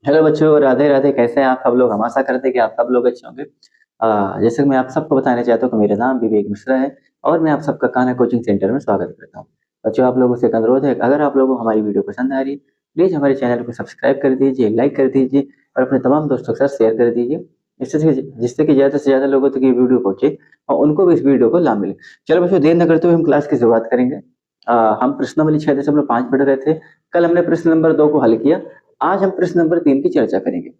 Hello बच्चों, राधे राधे। कैसे हैं आप सब लोग? हम आशा करते हैं कि आप सब लोग अच्छे होंगे। जैसे कि मैं आप सबको बताना चाहता हूँ कि मेरा नाम विवेक मिश्रा है और मैं आप सबका कान्हा कोचिंग सेंटर में स्वागत करता हूँ। बच्चों, आप लोगों से एक अनुरोध है, अगर आप लोगों को हमारी वीडियो पसंद आ रही है, प्लीज़ हमारे चैनल को सब्सक्राइब कर दीजिए, लाइक कर दीजिए और अपने तमाम दोस्तों के साथ शेयर कर दीजिए, जिससे कि ज़्यादा से ज़्यादा लोगों तक ये वीडियो पहुँचे और उनको भी इस वीडियो को लाभ मिले। चलो बच्चों, देर न करते हुए हम क्लास की शुरुआत करेंगे। हम प्रश्नावली 6.5 पढ़ रहे थे। कल हमने प्रश्न नंबर 2 को हल किया। आज हम प्रश्न नंबर 3 की चर्चा करेंगे।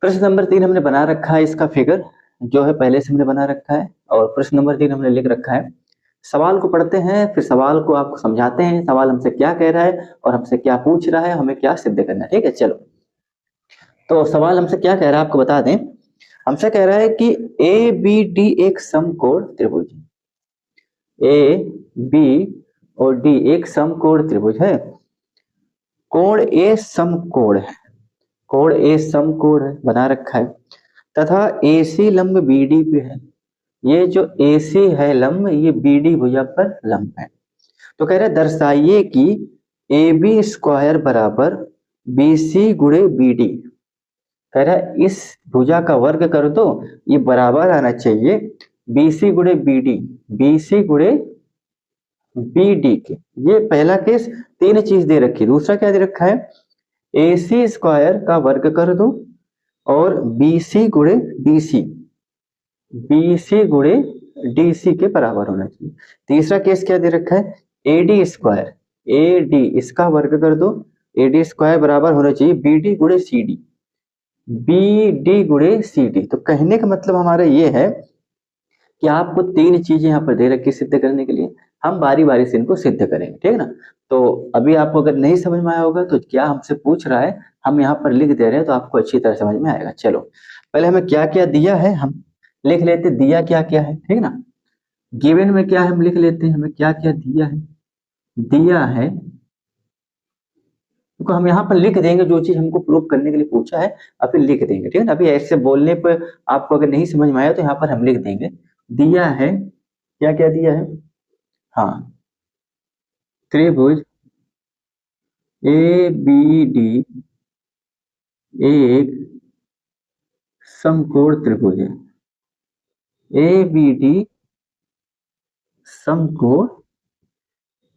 प्रश्न नंबर 3 हमने बना रखा है, इसका फिगर जो है पहले से हमने बना रखा है और प्रश्न नंबर 3 हमने लिख रखा है। सवाल को पढ़ते हैं, फिर सवाल को आपको समझाते हैं, सवाल हमसे क्या कह रहा है और हमसे क्या पूछ रहा है, हमें क्या सिद्ध करना है। ठीक है, चलो। तो सवाल हमसे क्या कह रहा है आपको बता दें। हमसे कह रहा है कि ए बी डी एक समकोण त्रिभुज है। ए बी और डी एक समकोण त्रिभुज है। कोण ए समकोण है। कोण ए समकोण है, बना रखा है तथा AC लंब BD पे है। ये जो AC है लंब, ये BD भुजा पर लंब है। तो कह रहे दर्शाइए कि AB स्क्वायर बराबर BC गुणे BD। कह रहा है इस भुजा का वर्ग कर दो, ये बराबर आना चाहिए BC गुणे BD, BC गुणे BD के। ये पहला केस। तीन चीज दे रखी है। दूसरा क्या दे रखा है? AC स्क्वायर का वर्ग कर दो और BC गुणे DC, BC गुणे DC के बराबर होना चाहिए। तीसरा केस क्या दे रखा है? AD स्क्वायर, AD इसका वर्ग कर दो, AD स्क्वायर बराबर होना चाहिए BD गुणे CD, BD गुणे CD। तो कहने का मतलब हमारा ये है कि आपको तीन चीजें यहाँ पर दे रखी सिद्ध करने के लिए। हम बारी बारी से इनको सिद्ध करेंगे, ठीक है ना। तो अभी आपको अगर नहीं समझ में आया होगा तो क्या हमसे पूछ रहा है, हम यहाँ पर लिख दे रहे हैं तो आपको अच्छी तरह समझ में आएगा। चलो, पहले हमें क्या क्या दिया है हम लिख लेते। दिया क्या क्या है, ठीक है ना। गिवन में क्या है हम लिख लेते हैं, हमें क्या क्या दिया है। दिया है तो हम यहाँ पर लिख देंगे जो चीज हमको प्रूव करने के लिए पूछा है, और फिर लिख देंगे, ठीक है ना। अभी ऐसे बोलने पर आपको अगर नहीं समझ में आया तो यहाँ पर हम लिख देंगे। दिया है, क्या क्या दिया है। हाँ, त्रिभुज ए बी डी एक समकोण त्रिभुज है। ए बी डी समकोण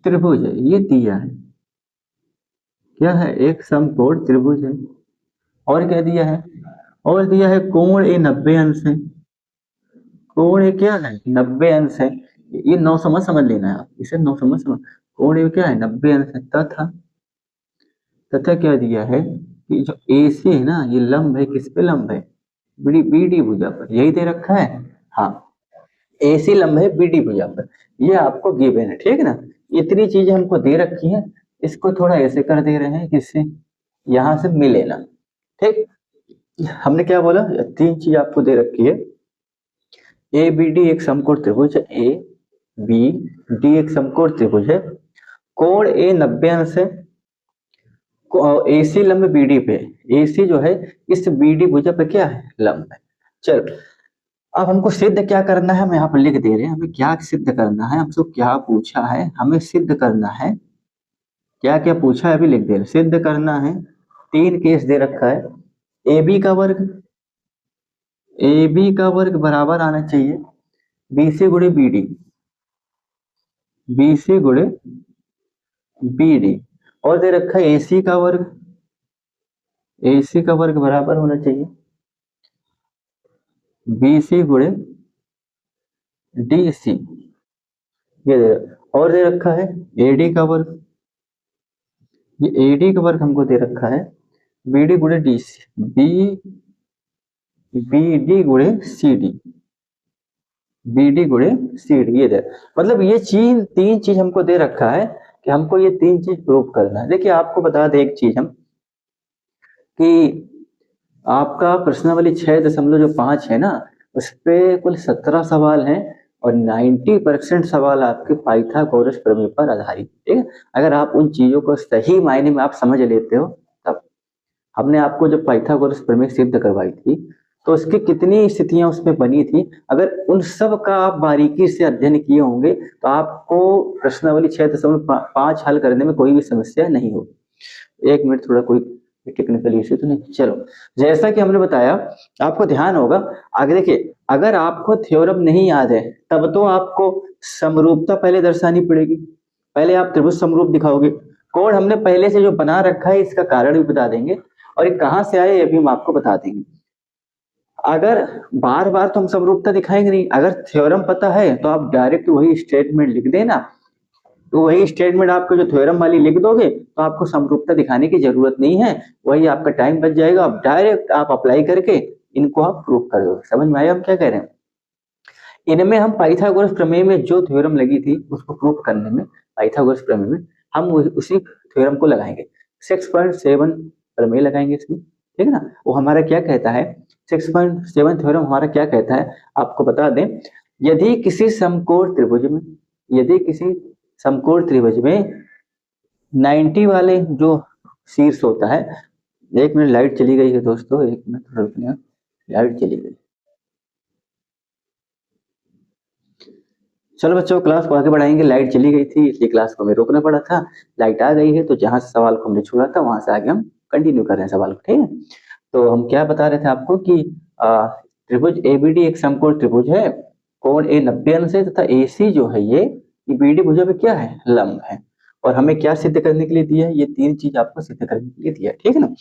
त्रिभुज है, ये दिया है। क्या है? एक समकोण त्रिभुज है। और क्या दिया है? और दिया है कोण ए 90 अंश है। कोण ए क्या है? 90 अंश है। ये 9 समझ लेना है आप इसे। 9 समझ। कोण ए क्या है? 90 अंश है। तथा तथा क्या दिया है कि जो AC है ना, ये लंब है, किस पे लंब है? BD भुजा पर। यही दे रखा है। हाँ, AC लंब है BD भुजा पर। ये आपको गिवन है, ठीक है ना। इतनी चीजें हमको दे रखी है, इसको थोड़ा ऐसे कर दे रहे हैं जिससे यहां से मिले ना। ठीक, हमने क्या बोला? तीन चीज आपको दे रखी है। ABD एक समकोण त्रिभुज है। ABD एक समकोण त्रिभुज है। कोण A 90 अंश है। AC लंब BD पे। AC जो है इस BD भुजा पे क्या है? लंब है। चल, अब हमको सिद्ध क्या करना है, हम यहाँ पर लिख दे रहे हैं। हमें क्या सिद्ध करना है, हमसे क्या पूछा है, हमें सिद्ध करना है। क्या क्या पूछा है अभी लिख दे रहे हैं। सिद्ध करना है, तीन केस दे रखा है। AB का वर्ग, AB का वर्ग बराबर आना चाहिए BC गुणे BD, BC गुणे BD। और दे रखा है AC का वर्ग, AC का वर्ग बराबर होना चाहिए BC गुणे DC। ये दे और दे रखा है AD का वर्ग। ये AD का वर्ग हमको दे रखा है BD गुणे DC, BD गुणे CD, BD गुणे CD। ये दे मतलब ये तीन चीज हमको दे रखा है कि हमको ये तीन चीज प्रूव करना है। देखिए, आपको बता दें एक चीज हम कि आपका प्रश्नावली 6.5 है ना, उस पे कुल 17 सवाल हैं और 90% सवाल आपके पाइथागोरस प्रमेय पर आधारित, ठीक है। अगर आप उन चीजों को सही मायने में आप समझ लेते हो तब। हमने आपको जब पाइथागोरस प्रमेय सिद्ध करवाई थी तो उसकी कितनी स्थितियां उसमें बनी थी, अगर उन सब का आप बारीकी से अध्ययन किए होंगे तो आपको प्रश्नावली 6.5 हल करने में कोई भी समस्या नहीं होगी। एक मिनट, थोड़ा कोई टेक्निकल इश्यू तो नहीं। चलो, जैसा कि हमने बताया, आपको ध्यान होगा, आगे देखिए, अगर आपको थ्योरम नहीं याद है तब तो आपको समरूपता पहले दर्शानी पड़ेगी। पहले आप त्रिभुज समरूप दिखाओगे। कोड हमने पहले से जो बना रखा है इसका कारण भी बता देंगे, और ये कहां से आए ये भी हम आपको बता देंगे। अगर बार बार तो हम समरूपता दिखाएंगे नहीं, अगर थ्योरम पता है तो आप डायरेक्ट वही स्टेटमेंट लिख देना, तो वही स्टेटमेंट आपको जो थ्योरम वाली लिख दोगे तो आपको समरूपता दिखाने की जरूरत नहीं है, वही आपका टाइम बच जाएगा। आप डायरेक्ट आप अप्लाई करके इनको आप प्रूव कर दो। समझ में आया हम क्या कह रहे हैं? इनमें हम पाइथागोरस प्रमेय में जो थ्योरम लगी थी उसको प्रूव करने में, पाइथागोरस प्रमेय में हम उसी थ्योरम को लगाएंगे। 6.7 प्रमेय लगाएंगे इसमें, ठीक है ना। वो हमारा क्या कहता है, 6.7 थ्योरम हमारा क्या कहता है आपको बता दें। यदि किसी समकोण त्रिभुज में, यदि किसी समकोण त्रिभुज में 90 वाले जो शीर्ष होता है, एक मिनट लाइट चली गई है दोस्तों, एक मिनट रुकना, लाइट चली गई। चलो बच्चों, क्लास को आगे बढ़ाएंगे। लाइट चली गई थी इसलिए क्लास को हमें रोकना पड़ा था। लाइट आ गई है तो जहां से सवाल को हमने छोड़ा था वहां से आगे हम कंटिन्यू कर रहे हैं सवाल को, ठीक है। तो हम क्या बता रहे थे आपको कि त्रिभुज एबीडी एक समकोण त्रिभुज है, कोण ए 90 अंश है तथा एसी जो है ये बीडी भुजा पे क्या है, लंब है। और हमें क्या सिद्ध करने के लिए दिया है, ये तीन चीज आपको सिद्ध करने के लिए दिया है, ठीक है ना।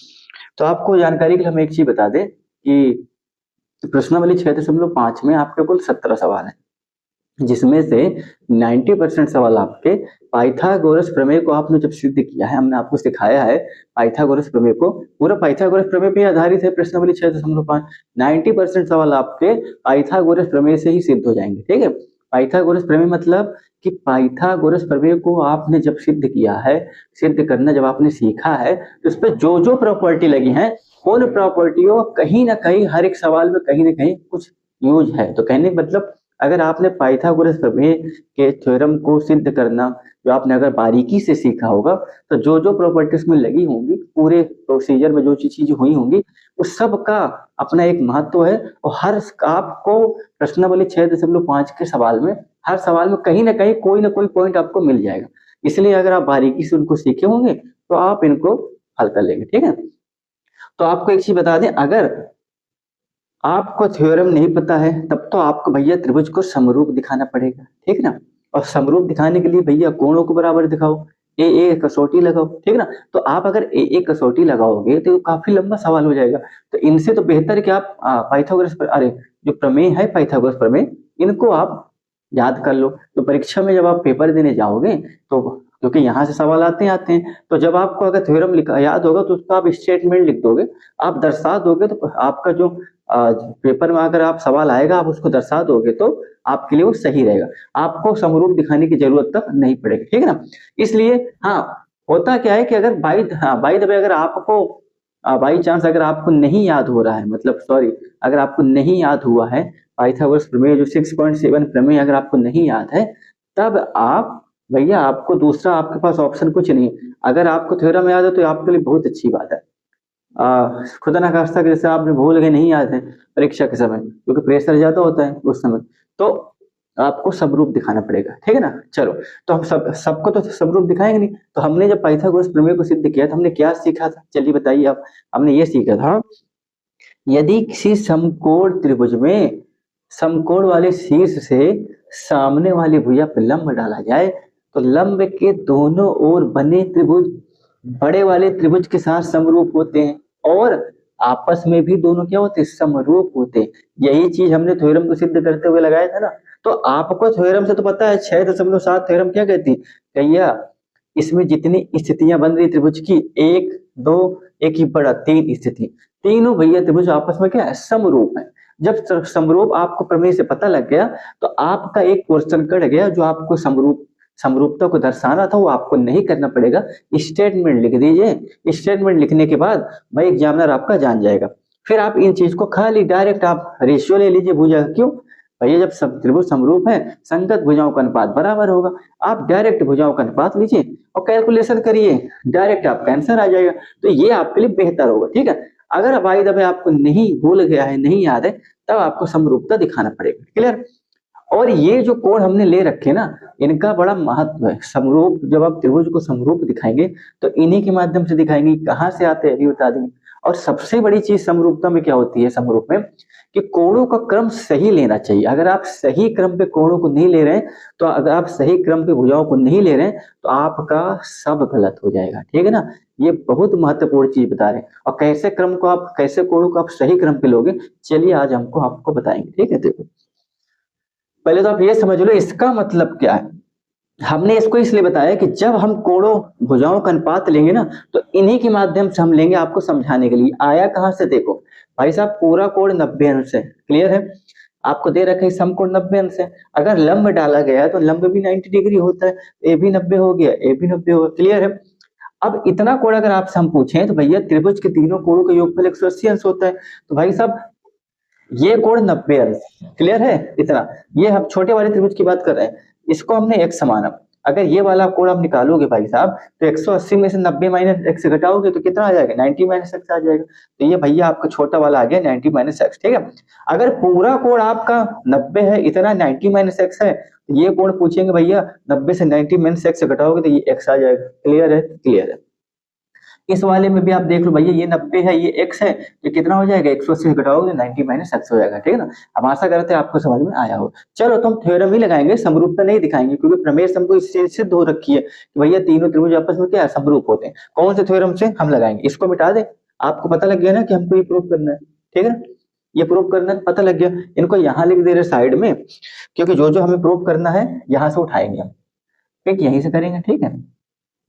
तो आपको जानकारी के लिए हम एक चीज बता दें कि प्रश्नावली 6.5 में आपके कुल 17 सवाल है, जिसमें से 90% सवाल आपके पाइथागोरस प्रमेय को आपने जब सिद्ध किया है, हमने आपको सिखाया है पाइथागोरस प्रमेय को, पूरा पाइथागोरस प्रमेय पे आधारित है प्रश्नावली 6.5। 90% सवाल आपके पाइथागोरस प्रमेय से ही सिद्ध हो जाएंगे, ठीक है। पाइथागोरस प्रमेय मतलब कि पाइथागोरस प्रमेय को आपने जब सिद्ध किया है, सिद्ध करना जब आपने सीखा है, तो उस पर जो जो प्रॉपर्टी लगी है उन प्रॉपर्टियों कहीं ना कहीं हर एक सवाल में कहीं ना कहीं कुछ यूज है। तो कहने का मतलब, अगर आपने पाइथागोरस प्रमेय के थ्योरम को सिद्ध करना जो आपने अगर बारीकी से सीखा होगा, तो जो जो प्रॉपर्टीज में लगी होंगी, पूरे प्रोसीजर में जो चीज हुई होंगी, उस सब का अपना एक महत्व है। और हर आपको प्रश्नावली 6.5 के सवाल में, हर सवाल में कहीं ना कहीं कोई ना कोई पॉइंट आपको मिल जाएगा। इसलिए अगर आप बारीकी से उनको सीखे होंगे तो आप इनको हल कर लेंगे, ठीक है। तो आपको एक चीज बता दें, अगर आपको थ्योरम नहीं पता है तब तो आपको भैया त्रिभुज को समरूप दिखाना पड़ेगा, ठीक ना। और समरूप दिखाने के लिए भैया कोणों को बराबर दिखाओ, ए कसौटी लगाओ, ठीक ना। तो आप अगर ए कसौटी लगाओगे तो काफी लंबा सवाल हो जाएगा। तो इनसे तो बेहतर कि आप पाइथागोरस अरे जो प्रमेय है पाइथागोरस प्रमेय, इनको आप याद कर लो। तो परीक्षा में जब आप पेपर देने जाओगे तो, क्योंकि यहाँ से सवाल आते हैं, तो जब आपको अगर थ्योरम लिखा याद होगा तो उसको आप स्टेटमेंट लिख दोगे, आप दर्शा दोगे, तो आपका जो पेपर में अगर आप सवाल आएगा आप उसको दर्शा दोगे तो आपके लिए वो सही रहेगा। आपको समरूप दिखाने की जरूरत तक नहीं पड़ेगी, ठीक है ना। इसलिए हाँ, होता क्या है कि अगर बाई द वे अगर आपको बाई चांस अगर आपको नहीं याद हो रहा है, मतलब सॉरी, अगर आपको नहीं याद हुआ है पाइथागोरस प्रमेय जो 6.7 प्रमेय अगर आपको नहीं याद है, तब आप भैया आपको दूसरा आपके पास ऑप्शन कुछ नहीं। अगर आपको थ्योरम याद है तो आपके लिए बहुत अच्छी बात है। खुदा ना खास्ता कि जैसे आपने भूल गए, नहीं याद है परीक्षा के समय, क्योंकि प्रेशर ज्यादा होता है उस समय, तो आपको सबरूप दिखाना पड़ेगा, ठीक है ना। चलो, तो हम सबको तो सबरूप दिखाएंगे नहीं। तो हमने जब पाइथागोरस प्रमेय को सिद्ध किया था, हमने क्या सीखा था, चलिए बताइए आप। हमने ये सीखा था, यदि किसी समकोण त्रिभुज में समकोण वाले शीर्ष से सामने वाली भुजा पर लंब डाला जाए तो लंब के दोनों ओर बने त्रिभुज बड़े वाले त्रिभुज के साथ समरूप होते हैं, और आपस में भी दोनों क्या होते हैं, समरूप होते हैं। यही चीज हमने थ्योरम को सिद्ध करते हुए लगाया था ना। तो आपको थ्योरम से तो पता है 6.7 थ्योरम क्या कहती है भैया, इसमें जितनी स्थितियां बन रही त्रिभुज की, एक दो, एक ही बड़ा, तीन स्थिति, तीनों भैया त्रिभुज आपस में क्या है, समरूप है। जब समरूप आपको प्रमेय से पता लग गया तो आपका एक पोर्शन कट गया, जो आपको समरूपता को दर्शाना था वो आपको नहीं करना पड़ेगा, स्टेटमेंट लिख दीजिए। स्टेटमेंट लिखने के बाद भाई एग्जामिनर आपका जान जाएगा। फिर आप इन चीज को खाली डायरेक्ट आप रेशियो ले लीजिए भुजा, क्यों भैया, जब सब त्रिभुज समरूप है संगत भुजाओं का अनुपात बराबर होगा। आप डायरेक्ट भुजाओं का अनुपात लीजिए और कैलकुलेशन करिए, डायरेक्ट आपका आंसर आ जाएगा। तो ये आपके लिए बेहतर होगा, ठीक है। अगर भाई दबे आपको नहीं भूल गया है, नहीं याद है, तब आपको समरूपता दिखाना पड़ेगा, क्लियर। और ये जो कोण हमने ले रखे ना, इनका बड़ा महत्व है। समरूप, जब आप त्रिभुज को समरूप दिखाएंगे तो इन्हीं के माध्यम से दिखाएंगे। कहाँ से आते हैं अभी बता देंगे। और सबसे बड़ी चीज समरूपता में क्या होती है, समरूप में, कि कोणों का क्रम सही लेना चाहिए। अगर आप सही क्रम पे कोणों को नहीं ले रहे हैं, तो अगर आप सही क्रम पे भुजाओं को नहीं ले रहे हैं, तो आपका सब गलत हो जाएगा। ठीक है ना, ये बहुत महत्वपूर्ण चीज बता रहे हैं। और कैसे क्रम को आप, कैसे कोणों को आप सही क्रम पे लोगे, चलिए आज हमको आपको बताएंगे। ठीक है, देखो पहले तो आप ये समझ लो इसका मतलब क्या है। हमने इसको इसलिए बताया कि जब हम कोणों भुजाओं का अनुपात लेंगे ना, तो इन्हीं के माध्यम से हम लेंगे आपको समझाने के लिए। आया कहां से, देखो भाई साहब, पूरा कोण 90 अंश है, क्लियर है। आपको दे रखा है समकोण 90 अंश है। अगर लंब डाला गया है तो लंब भी 90 डिग्री होता है। ए भी 90 हो गया, ए भी 90 हो गया, क्लियर है। अब इतना कोण अगर आपसे हम पूछें तो भैया त्रिभुज के तीनों कोणों का योगफल 180 अंश होता है। तो भाई साहब ये कोण 90 अंश, क्लियर है इतना। ये हम छोटे वाले त्रिभुज की बात कर रहे हैं, इसको हमने x माना। अगर ये वाला कोण आप निकालोगे भाई साहब, तो 180 में से 90 माइनस एक्स घटाओगे तो कितना आ जाएगा, 90 माइनस एक्स आ जाएगा। तो ये भैया आपका छोटा वाला आ गया 90 माइनस एक्स। ठीक है, अगर पूरा कोण आपका 90 है, इतना 90 माइनस एक्स है, तो ये कोण पूछेंगे भैया 90 से 90 माइनस एक्स घटाओगे तो ये x आ जाएगा। क्लियर है, क्लियर है। इस वाले में भी आप देख लो भैया, ये 90 है, ये x है, तो कितना हो जाएगा, 180 से घटाओगे 90 माइनस एक्स हो जाएगा। ठीक है ना, हम आशा करते हैं आपको समझ में आया हो। चलो तो हम थ्योरम ही लगाएंगे, समरूपता नहीं दिखाएंगे, क्योंकि प्रमेय से हमको इससे सिद्ध हो रखी है कि भैया तीनों त्रिभुज आपस में क्या है, समरूप होते हैं। कौन से थ्योरम से हम लगाएंगे, इसको मिटा दे। आपको पता लग गया ना कि हमको ये प्रूव करना है। ठीक है, ये प्रूव करना है, पता लग गया। इनको यहाँ लिख दे रहे साइड में, क्योंकि जो जो हमें प्रूव करना है यहाँ से उठाएंगे हम, ठीक, यहीं से करेंगे। ठीक है,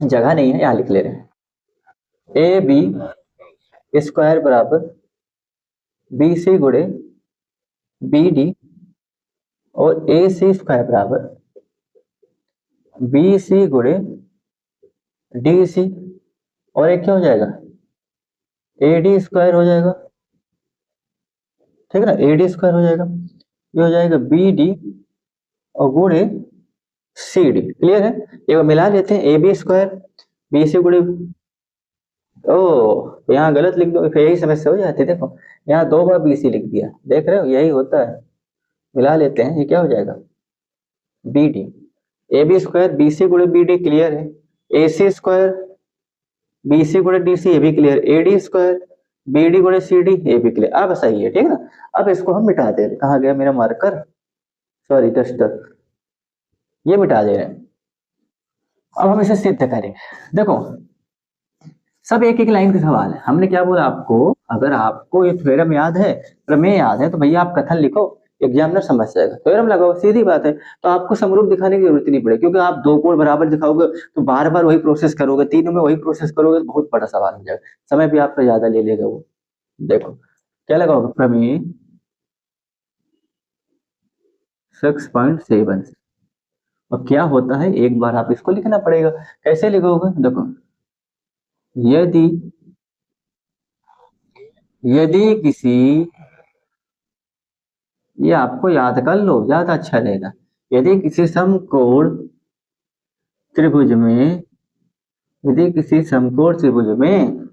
जगह नहीं है, यहाँ लिख ले रहे हैं। ए बी स्क्वायर बराबर बी सी गुणे बी डी, और ए सी स्क्वायर बराबर बी सी गुणे डी सी, और एक क्या हो जाएगा, ए डी स्क्वायर हो जाएगा। ठीक है ना, ए डी स्क्वायर हो जाएगा। ये हो जाएगा बी डी और गुणे सी डी। क्लियर है, एक बार मिला लेते हैं, A B square B C गुणे, ओ यहाँ गलत लिख दो, फिर यही समस्या हो जाती है। देखो यहाँ 2 बार बी सी लिख दिया, देख रहे हो, यही होता है। मिला लेते हैं, ये क्या हो जाएगा, B D, A B square B C गुणे बी डी, क्लियर है। ए सी स्क्वायर बी सी गुणे डी सी, ये भी clear. A D square B D गुणे सी डी, ये भी क्लियर। अब सही है, ठीक है ना। अब इसको हम मिटा दे रहे, कहाँ गया मेरा मार्कर, सॉरी डस्टर, ये मिटा दे रहे हैं। अब हम इसे सिद्ध करेंगे। देखो सब एक एक लाइन के सवाल है। हमने क्या बोला आपको, अगर आपको ये थ्योरम याद है, प्रमेय याद है, तो भैया आप कथन लिखो, एग्जामिनर समझ जाएगा। थ्योरम लगाओ, सीधी बात है। तो आपको समरूप दिखाने की जरूरत नहीं पड़ेगी, क्योंकि आप 2 कोण बराबर दिखाओगे तो बार बार वही प्रोसेस करोगे, तीनों में वही प्रोसेस करोगे, तो बहुत बड़ा सवाल हो जाएगा, समय भी आपका ज्यादा ले लेगा वो। देखो क्या लगाओगे, प्रमेय 6.7, और क्या होता है एक बार आप इसको लिखना पड़ेगा। कैसे लिखोगे, देखो यदि यदि किसी, ये आपको याद कर लो, ज्यादा अच्छा रहेगा। यदि किसी समकोण त्रिभुज में, यदि किसी समकोण त्रिभुज में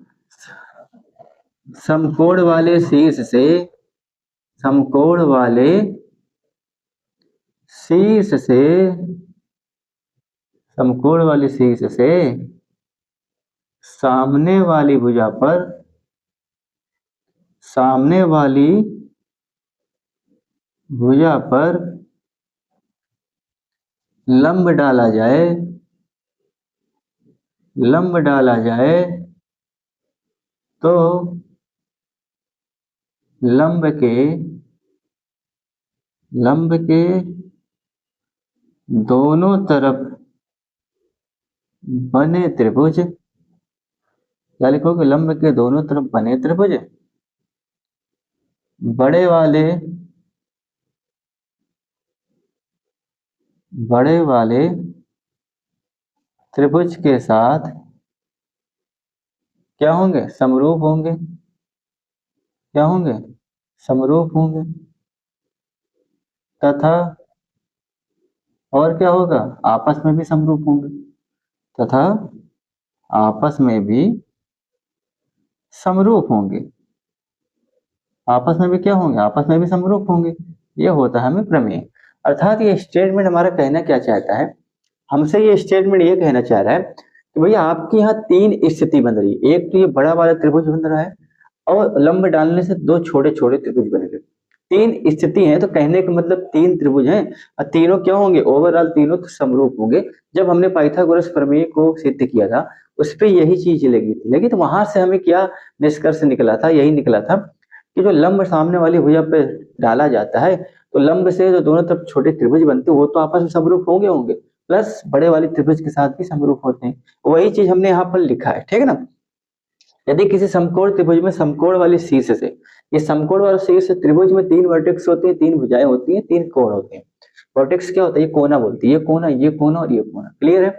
समकोण वाले शीर्ष से, समकोण वाले शीर्ष से, समकोण वाले शीर्ष से सामने वाली भुजा पर, सामने वाली भुजा पर लंब डाला जाए, लंब डाला जाए, तो लंब के, लंब के दोनों तरफ बने त्रिभुज, क्या लिखोगे, लंब के दोनों तरफ बने त्रिभुज बड़े वाले, बड़े वाले त्रिभुज के साथ क्या होंगे, समरूप होंगे। क्या होंगे, समरूप होंगे। तथा, और क्या होगा, आपस में भी समरूप होंगे। तथा आपस में भी समरूप होंगे। आपस में भी क्या होंगे, आपस में भी समरूप होंगे। ये होता है हमें प्रमेय। अर्थात ये स्टेटमेंट हमारा कहना क्या चाहता है, हमसे ये स्टेटमेंट ये कहना चाह रहा है कि भैया आपके यहाँ तीन स्थिति बन रही है। एक तो ये बड़ा वाला त्रिभुज बन रहा है और लंब डालने से दो छोटे छोटे त्रिभुज बनेंगे। तीन स्थिति है तो कहने का मतलब तीन त्रिभुज हैं और तीनों क्या होंगे, ओवरऑल तीनों तो समरूप होंगे। जब हमने पाइथागोरस प्रमेय को सिद्ध किया था उस पर यही चीज लगी थी, लेकिन तो वहां से हमें क्या निष्कर्ष निकला था, यही निकला था कि जो लंब सामने वाली भुजा पे डाला जाता है तो लंब से जो दोनों तरफ छोटे त्रिभुज बनते हैं वो तो आपस में समरूप होंगे होंगे, प्लस बड़े वाले त्रिभुज के साथ भी समरूप होते हैं। वही चीज हमने यहाँ पर लिखा है, ठीक है ना। यदि किसी समकोण त्रिभुज में समकोण वाले शीर्ष से, ये समकोण वाले शीर्ष त्रिभुज में तीन वर्टेक्स होते हैं, तीन भुजाएं होती हैं, तीन कोण होते हैं। वर्टेक्स क्या होता है, ये कोना बोलती है, ये कोना, ये कोना और ये कोना। क्लियर है।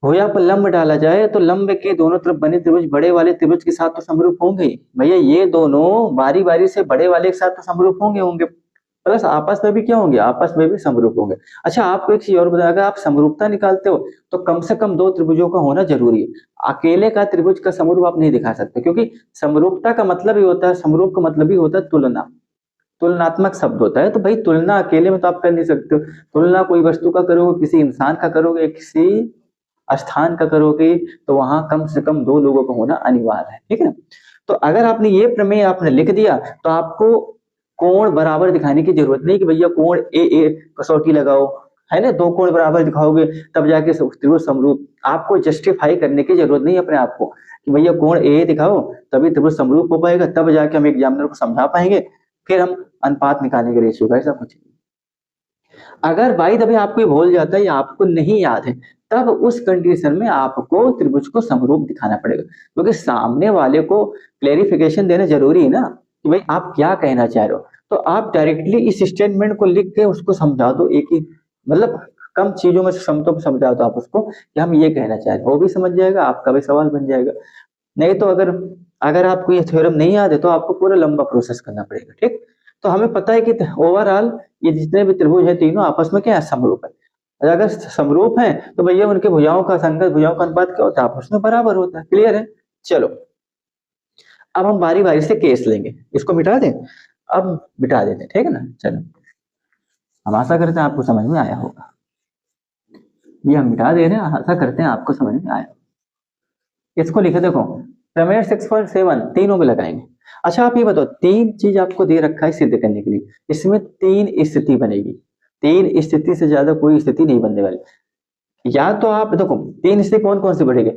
भुजा पर लंब डाला जाए तो लंब के दोनों तरफ बने त्रिभुज बड़े वाले त्रिभुज के साथ तो समरूप होंगे ही भैया, ये दोनों बारी बारी से बड़े वाले के साथ तो समरूप होंगे होंगे, प्लस आपस में भी क्या होंगे, आपस में भी समरूप होंगे। अच्छा आपको एक चीज और बताया, अगर आप समरूपता निकालते हो तो कम से कम दो त्रिभुजों का होना जरूरी है। अकेले का त्रिभुज का समरूप आप नहीं दिखा सकते, क्योंकि समरूपता का मतलब ही होता है, समरूप का मतलब ही होता है तुलना, तुलनात्मक शब्द होता है। तो भाई तुलना अकेले में तो आप कर नहीं सकते हो। तुलना कोई वस्तु का करोगे, किसी इंसान का करोगे, किसी स्थान का करोगे, तो वहां कम से कम दो लोगों का होना अनिवार्य है, ठीक है ना। तो अगर आपने ये प्रमेय आपने लिख दिया तो आपको कोण बराबर दिखाने की जरूरत नहीं कि भैया कोण ए कसौटी लगाओ, है ना, दो कोण बराबर दिखाओगे तब जाके त्रिभुज समरूप। आपको जस्टिफाई करने की जरूरत नहीं अपने आप को कि भैया कोण ए दिखाओ तभी त्रिभुज समरूप हो पाएगा, तब जाके हम एग्जामिनर को समझा पाएंगे, फिर हम अनुपात निकालेंगे रेशियो का, ऐसा कुछ नहीं। अगर भाई तभी आपको ये भूल जाता है या आपको नहीं याद है, तब उस कंडीशन में आपको त्रिभुज को समरूप दिखाना पड़ेगा, क्योंकि सामने वाले को क्लेरिफिकेशन देना जरूरी है ना कि भाई आप क्या कहना चाह रहे हो। तो आप डायरेक्टली इस स्टेटमेंट को लिख के उसको समझा दो, एक ही मतलब कम चीजों में समझा दो आप उसको कि हम ये कहना चाह रहे हैं, वो भी समझ जाएगा, आपका भी सवाल बन जाएगा। नहीं तो अगर अगर आपको ये थ्योरम नहीं याद है तो आपको पूरा लंबा प्रोसेस करना पड़ेगा, ठीक। तो हमें पता है कि ओवरऑल ये जितने भी त्रिभुज है तीनों आपस में क्या है, समरूप है। और अगर समरूप है तो भैया उनके भुजाओं का संगत भुजाओं का अनुपात क्या होता है, आपस में बराबर होता है। क्लियर है। चलो अब हम बारी बारी से केस लेंगे, इसको मिटा दें, अब मिटा देते हैं, ठीक है ना। चलो हम आशा करते हैं आपको समझ में आया होगा, ये हम मिटा दे रहे हैं, आशा करते हैं आपको समझ में आया। इसको लिखे देखो, प्रमेय 6.7 तीनों में लगाएंगे। अच्छा आप ये बताओ, तीन चीज आपको दे रखा है सिद्ध करने के लिए, इसमें तीन स्थिति बनेगी, तीन स्थिति से ज्यादा कोई स्थिति नहीं बनने वाली। या तो आप देखो तीन स्थिति कौन कौन सी बढ़ेगी,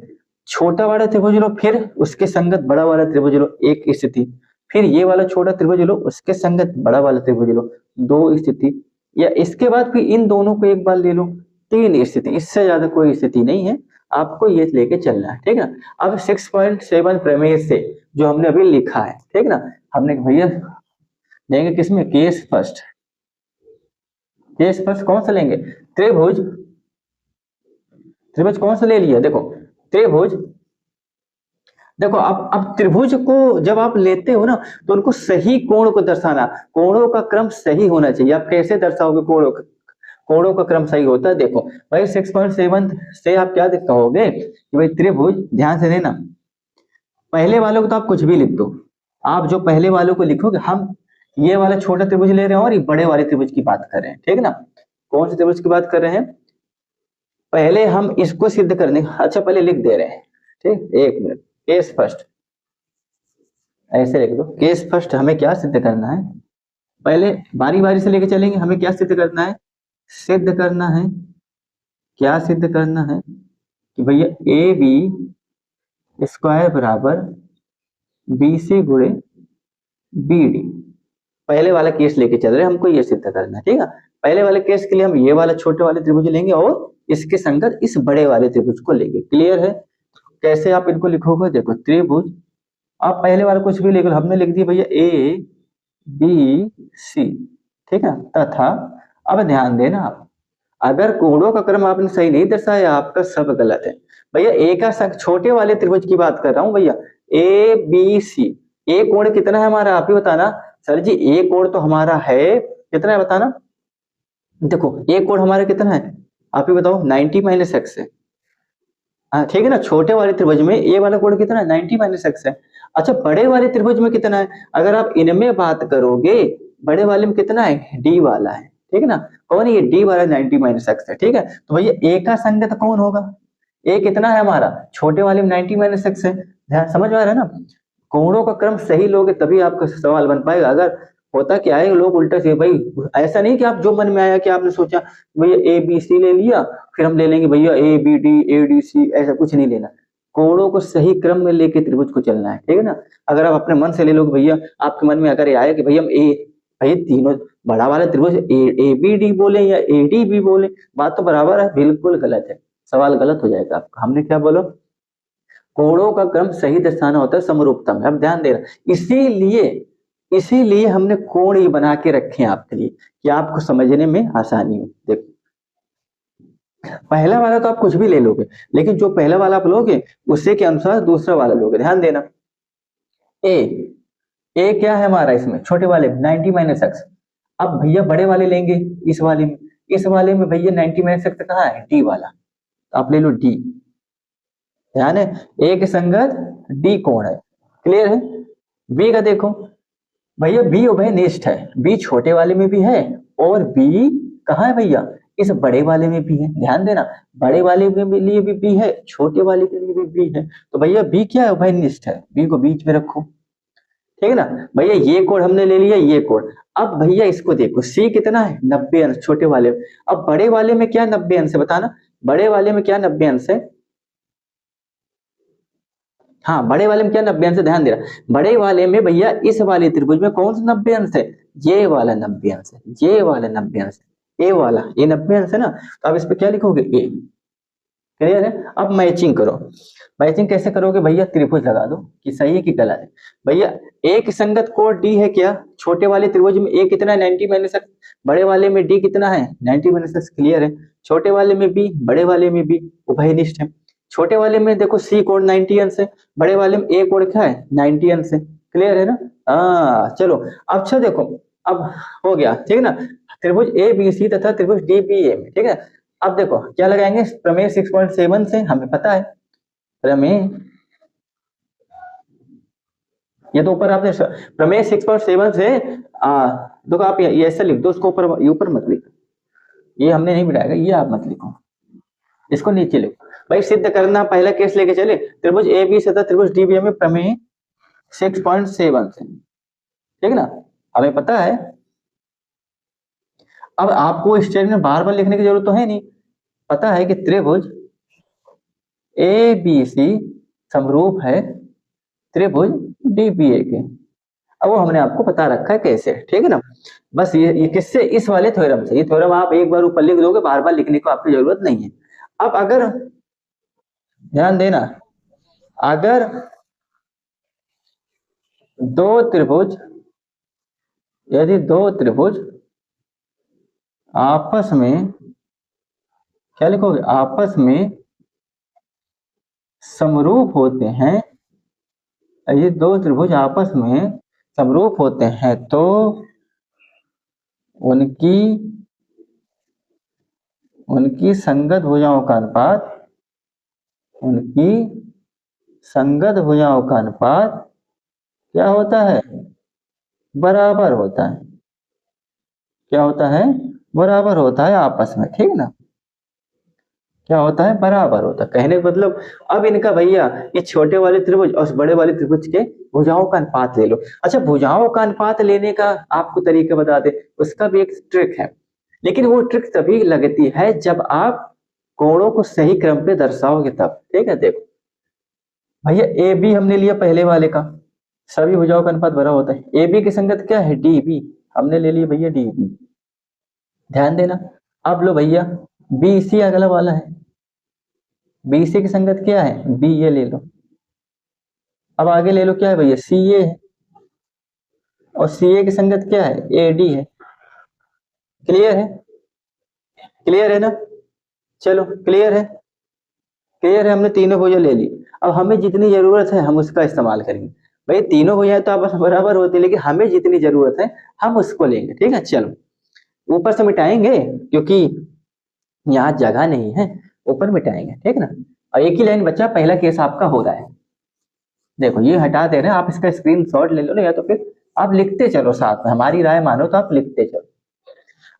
छोटा वाला त्रिभुज लो, फिर उसके संगत बड़ा वाला त्रिभुज लो, एक स्थिति, फिर ये वाला छोटा त्रिभुज लो, उसके संगत बड़ा वाला त्रिभुज लो, दो स्थिति, या इसके बाद फिर इन दोनों को एक बार ले लो, तीन स्थिति। इससे ज्यादा कोई स्थिति नहीं है, आपको ये लेके चलना है, ठीक है ना। अब 6.7 प्रमेय से जो हमने अभी लिखा है, ठीक ना, हमने भैया लेंगे किसमें, केस फर्स्ट। केस फर्स्ट कौन सा लेंगे, त्रिभुज, त्रिभुज कौन सा ले लिया, देखो त्रिभुज। देखो अब त्रिभुज को जब आप लेते हो ना तो उनको सही कोण को दर्शाना, कोणों का क्रम सही होना चाहिए। आप कैसे दर्शाओगे कोणों का, कोणों का क्रम सही होता है। देखो भाई 6.7 से आप क्या कहोगे कि भाई त्रिभुज, ध्यान से देना, पहले वालों को तो आप कुछ भी लिख दो, आप जो पहले वालों को लिखोगे, हम ये वाला छोटा त्रिभुज ले रहे हैं और ये बड़े वाले त्रिभुज की बात कर रहे हैं, ठीक ना। कौन से त्रिभुज की बात कर रहे हैं, पहले हम इसको सिद्ध करने, अच्छा पहले लिख दे रहे हैं, ठीक, एक मिनट। केस फर्स्ट ऐसे लिख दो, केस फर्स्ट हमें क्या सिद्ध करना है, पहले बारी बारी से लेके चलेंगे। हमें क्या सिद्ध करना है, सिद्ध करना है, क्या सिद्ध करना है कि भैया ए बी स्क्वायर बराबर बी सी गुणे बी डी। पहले वाला केस लेके चल रहे हैं, हमको ये सिद्ध करना है, ठीक है। पहले वाले केस के लिए हम ये वाला छोटे वाले त्रिभुज लेंगे और इसके संगत इस बड़े वाले त्रिभुज को लेंगे। क्लियर है। कैसे आप इनको लिखोगे, देखो त्रिभुज, आप पहले वाला कुछ भी लिख लो, हमने लिख दिया भैया ए बी सी, ठीक है, तथा अब ध्यान देना आप, अगर कोणों का क्रम आपने सही नहीं दर्शाया, आपका सब गलत है भैया। ए का छोटे वाले त्रिभुज की बात कर रहा हूं भैया, ए बी सी। ए कोण कितना है हमारा, आप ही बताना। सर जी ए कोण तो हमारा है कितना है, बताना। देखो ए कोण हमारा कितना है, आप ही बताओ, 90 माइनस एक्स है, ठीक है ना। छोटे वाले त्रिभुज में ए वाला कोण कितना है, 90 माइनस एक्स है। अच्छा बड़े वाले त्रिभुज में कितना है, अगर आप इनमें बात करोगे, बड़े वाले में कितना है, डी वाला है, ठीक है ना। कौन है ये डी वाला 90 माइनस एक्स है, ठीक है। तो भैया ए का संगत कौन होगा, ए कितना है हमारा, छोटे वाले में 90 माइनस एक्स है, ध्यान समझ में आ रहा है ना। कोणों का क्रम सही लोगे तभी आपका सवाल बन पाएगा। अगर होता क्या है, लोग उल्टा से भाई, ऐसा नहीं कि आप जो मन में आया कि आपने सोचा भैया ए बी सी ले लिया, फिर हम ले लेंगे भैया A B D A D C, ऐसा कुछ नहीं लेना। कोणों को सही क्रम में लेके त्रिभुज को चलना है, ठीक है ना। अगर आप अपने मन से ले लोगे भैया, आपके मन में अगर ये आया कि भैया हम ए, भैया तीनों बड़ा वाला त्रिभुज ए बी डी बोले या ए डी बी बोले, बात तो बराबर है, बिल्कुल गलत है, सवाल गलत हो जाएगा आपका। हमने क्या बोला, कोणों का क्रम सही दर्शाना होता है समरूपता में। अब ध्यान देना, इसीलिए हमने कोण ही बना के रखे हैं आपके लिए कि आपको समझने में आसानी हो। देखो पहला वाला तो आप कुछ भी ले लोगे, लेकिन जो पहला वाला आप लोगे उसी के अनुसार दूसरा वाला लोगे। ध्यान देना, ए क्या है हमारा इसमें, छोटे वाले 90 माइनस एक्स। अब भैया बड़े वाले लेंगे इस वाले में भैया 90 माइनस एक्स कहाँ है, डी वाला, तो आप ले लो डी। ध्यान है, ए के संगत डी कोण है, क्लियर है। बी का देखो भैया, बी उभयनिष्ठ है, बी छोटे वाले में भी है और बी कहाँ है भैया, इस बड़े वाले में भी है। ध्यान देना, बड़े वाले के लिए भी बी है, छोटे वाले के लिए भी बी है, तो भैया बी क्या है, उभयनिष्ठ है, बी को बीच में रखो, ठीक है ना। भैया ये कोण हमने ले लिया, ये कोण। अब भैया इसको देखो, सी कितना है, 90 अंश छोटे वाले में। अब बड़े वाले में क्या 90 अंश है, बताना, बड़े वाले में क्या 90 अंश है। हाँ, बड़े वाले में क्या 90 अंश है, ध्यान दे रहा, बड़े वाले में भैया इस वाले त्रिभुज में कौन सा 90 अंश है, ये वाला 90 अंश है, ये वाला 90 अंश है, ए वाला, ये 90 अंश है ना। तो आप इस पे क्या लिखोगे, ए, क्लियर है। अब मैचिंग करो, मैचिंग कैसे करोगे भैया, त्रिभुज लगा दो कि सही है कि गलत है। भैया ए की संगत कोण डी है क्या, छोटे वाले त्रिभुज में ए कितना है, 90 माइनस एक्स, बड़े वाले में डी कितना है, 90 माइनस एक्स, क्लियर है। छोटे वाले में बी, बड़े वाले में बी, उभयनिष्ठ है। छोटे वाले में देखो सी कोण 90 अंश है, बड़े वाले में ए कोण क्या है, 90 अंश है, क्लियर है ना। चलो अब अच्छा देखो, अब हो गया, ठीक है ना, त्रिभुज ए बी सी तथा त्रिभुज डी बी ए में, ठीक है। अब देखो क्या लगाएंगे, प्रमेय 6.7 से हमें पता है, प्रमेय, ये तो ऊपर आपने प्रमेय 6.7 से देखो, आप ये ऐसा लिख दो, उसको ऊपर, ये ऊपर मत लिखो, ये हमने नहीं मिटाएगा, ये आप मत लिखो, इसको नीचे लिखो। भाई सिद्ध करना, पहला केस लेके चले, त्रिभुज ए बी तथा त्रिभुज डी बी में प्रमेय 6.7 से, ठीक है ना, हमें पता है। अब आपको स्टेज में बार बार लिखने की जरूरत तो है नहीं, पता है कि त्रिभुज ए बी सी समरूप है त्रिभुज डी बी ए के। अब वो हमने आपको बता रखा है कैसे, ठीक है ना। बस ये किससे, इस वाले थ्योरम से, ये थ्योरम आप एक बार ऊपर लिख दोगे, बार बार लिखने को आपकी जरूरत नहीं है। अब अगर ध्यान देना, अगर यदि दो त्रिभुज आपस में, क्या लिखोगे, आपस में समरूप होते हैं, यदि दो त्रिभुज आपस में समरूप होते हैं तो उनकी संगत भुजाओं का अनुपात, क्या होता है, बराबर होता है, क्या होता है, बराबर होता है आपस में, ठीक है ना, क्या होता है, बराबर होता है। कहने का मतलब, अब इनका भैया ये छोटे वाले त्रिभुज और बड़े वाले त्रिभुज के भुजाओं का अनुपात ले लो। अच्छा, भुजाओं का अनुपात लेने का आपको तरीका बता दे, उसका भी एक ट्रिक है, लेकिन वो ट्रिक तभी लगती है जब आप कोणों को सही क्रम पे दर्शाओगे तब, ठीक है। देखो भैया ए बी हमने लिया पहले वाले का, सभी भुजाओं का अनुपात बराबर होता है। ए बी की संगत क्या है, डी बी, हमने ले लिया भैया डी बी, ध्यान देना। अब लो भैया बी सी अगला वाला है, बी सी की संगत क्या है, बी, ये ले लो। अब आगे ले लो क्या है भैया, सी ए है, और सी ए की संगत क्या है, ए डी है, क्लियर है, क्लियर है ना। चलो क्लियर है, क्लियर है, हमने तीनों भुजा ले ली। अब हमें जितनी जरूरत है हम उसका इस्तेमाल करेंगे। भाई तीनों भुजाएं तो आपस में बराबर होती है, लेकिन हमें जितनी जरूरत है हम उसको लेंगे, ठीक है। चलो ऊपर से मिटाएंगे क्योंकि यहाँ जगह नहीं है, ऊपर मिटाएंगे, ठीक ना। और एक ही लाइन बचा, पहला केस आपका हो रहा है, देखो ये हटा दे रहे हैं, आप इसका स्क्रीनशॉट ले लो ना, या तो फिर आप लिखते चलो साथ में, हमारी राय मानो तो आप लिखते चलो।